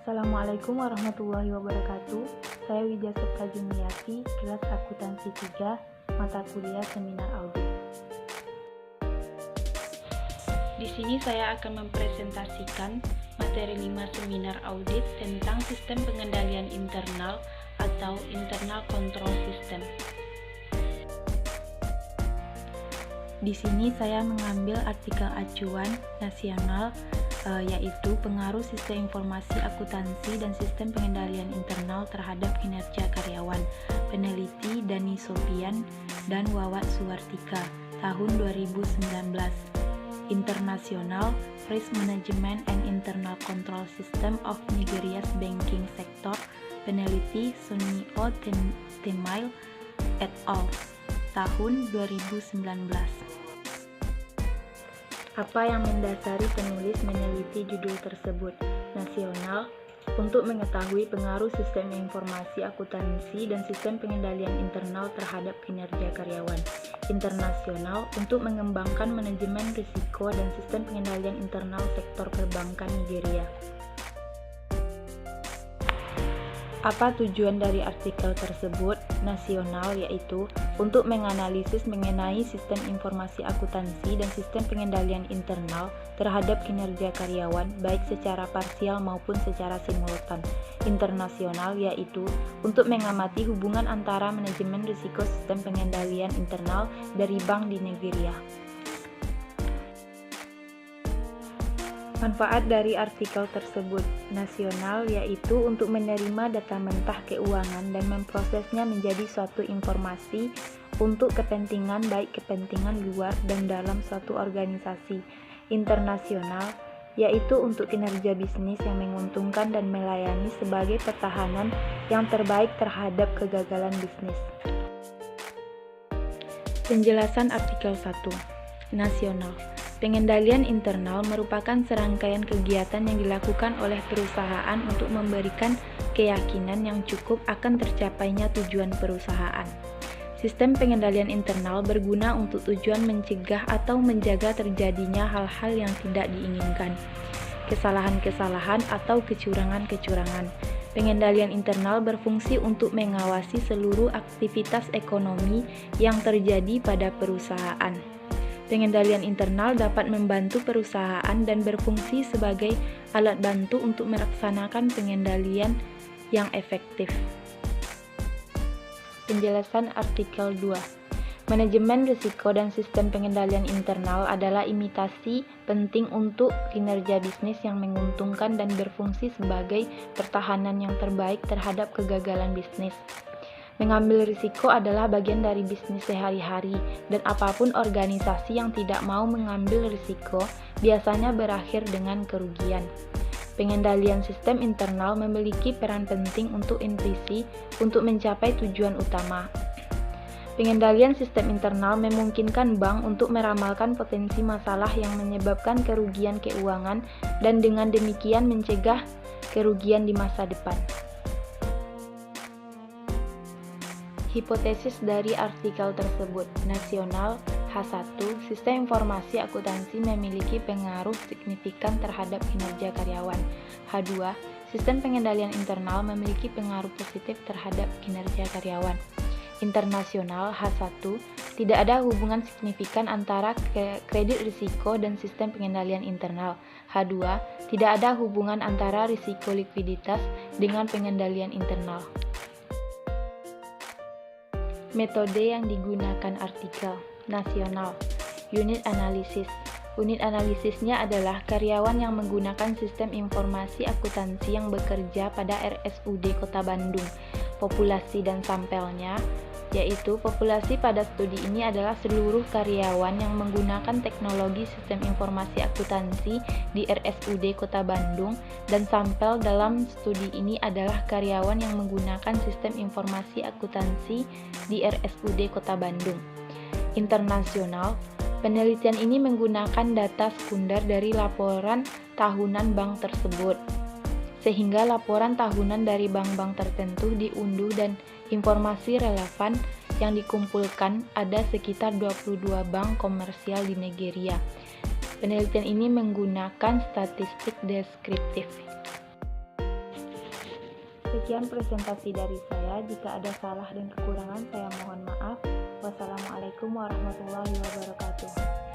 Assalamualaikum warahmatullahi wabarakatuh. Saya Widya Septa Jumiati, kelas akuntansi 3, mata kuliah seminar audit. Di sini saya akan mempresentasikan materi 5 seminar audit tentang sistem pengendalian internal atau internal control system. Di sini saya mengambil artikel acuan nasional yaitu pengaruh sistem informasi akuntansi dan sistem pengendalian internal terhadap kinerja karyawan, peneliti Dani Sofian dan Wawat Suwartika, tahun 2019. International Risk Management and Internal Control System of Nigeria's Banking Sector, peneliti Sunio Temail et al., tahun 2019. Apa yang mendasari penulis meneliti judul tersebut? Nasional, untuk mengetahui pengaruh sistem informasi akuntansi dan sistem pengendalian internal terhadap kinerja karyawan. Internasional, untuk mengembangkan manajemen risiko dan sistem pengendalian internal sektor perbankan Nigeria. Apa tujuan dari artikel tersebut? Nasional, yaitu untuk menganalisis mengenai sistem informasi akuntansi dan sistem pengendalian internal terhadap kinerja karyawan, baik secara parsial maupun secara simultan. Internasional, yaitu untuk mengamati hubungan antara manajemen risiko sistem pengendalian internal dari bank di Nigeria. Manfaat dari artikel tersebut. Nasional, yaitu untuk menerima data mentah keuangan dan memprosesnya menjadi suatu informasi untuk kepentingan baik kepentingan luar dan dalam suatu organisasi. Internasional, yaitu untuk kinerja bisnis yang menguntungkan dan melayani sebagai pertahanan yang terbaik terhadap kegagalan bisnis. Penjelasan artikel 1. Nasional. Pengendalian internal merupakan serangkaian kegiatan yang dilakukan oleh perusahaan untuk memberikan keyakinan yang cukup akan tercapainya tujuan perusahaan. Sistem pengendalian internal berguna untuk tujuan mencegah atau menjaga terjadinya hal-hal yang tidak diinginkan, kesalahan-kesalahan atau kecurangan-kecurangan. Pengendalian internal berfungsi untuk mengawasi seluruh aktivitas ekonomi yang terjadi pada perusahaan. Pengendalian internal dapat membantu perusahaan dan berfungsi sebagai alat bantu untuk melaksanakan pengendalian yang efektif. Penjelasan artikel 2. Manajemen risiko dan sistem pengendalian internal adalah imitasi penting untuk kinerja bisnis yang menguntungkan dan berfungsi sebagai pertahanan yang terbaik terhadap kegagalan bisnis. Mengambil risiko adalah bagian dari bisnis sehari-hari, dan apapun organisasi yang tidak mau mengambil risiko biasanya berakhir dengan kerugian. Pengendalian sistem internal memiliki peran penting untuk intuisi untuk mencapai tujuan utama. Pengendalian sistem internal memungkinkan bank untuk meramalkan potensi masalah yang menyebabkan kerugian keuangan dan dengan demikian mencegah kerugian di masa depan. Hipotesis dari artikel tersebut. Nasional, H1, sistem informasi akuntansi memiliki pengaruh signifikan terhadap kinerja karyawan. H2, sistem pengendalian internal memiliki pengaruh positif terhadap kinerja karyawan. Internasional, H1, tidak ada hubungan signifikan antara kredit risiko dan sistem pengendalian internal. H2, tidak ada hubungan antara risiko likuiditas dengan pengendalian internal. Metode yang digunakan artikel. Nasional. Unit analisis. Unit analisisnya adalah karyawan yang menggunakan sistem informasi akuntansi yang bekerja pada RSUD Kota Bandung. Populasi dan sampelnya, yaitu populasi pada studi ini adalah seluruh karyawan yang menggunakan teknologi sistem informasi akuntansi di RSUD Kota Bandung, dan sampel dalam studi ini adalah karyawan yang menggunakan sistem informasi akuntansi di RSUD Kota Bandung. Internasional, penelitian ini menggunakan data sekunder dari laporan tahunan bank tersebut, sehingga laporan tahunan dari bank-bank tertentu diunduh dan informasi relevan yang dikumpulkan ada sekitar 22 bank komersial di Nigeria. Penelitian ini menggunakan statistik deskriptif. Sekian presentasi dari saya. Jika ada salah dan kekurangan, saya mohon maaf. Wassalamualaikum warahmatullahi wabarakatuh.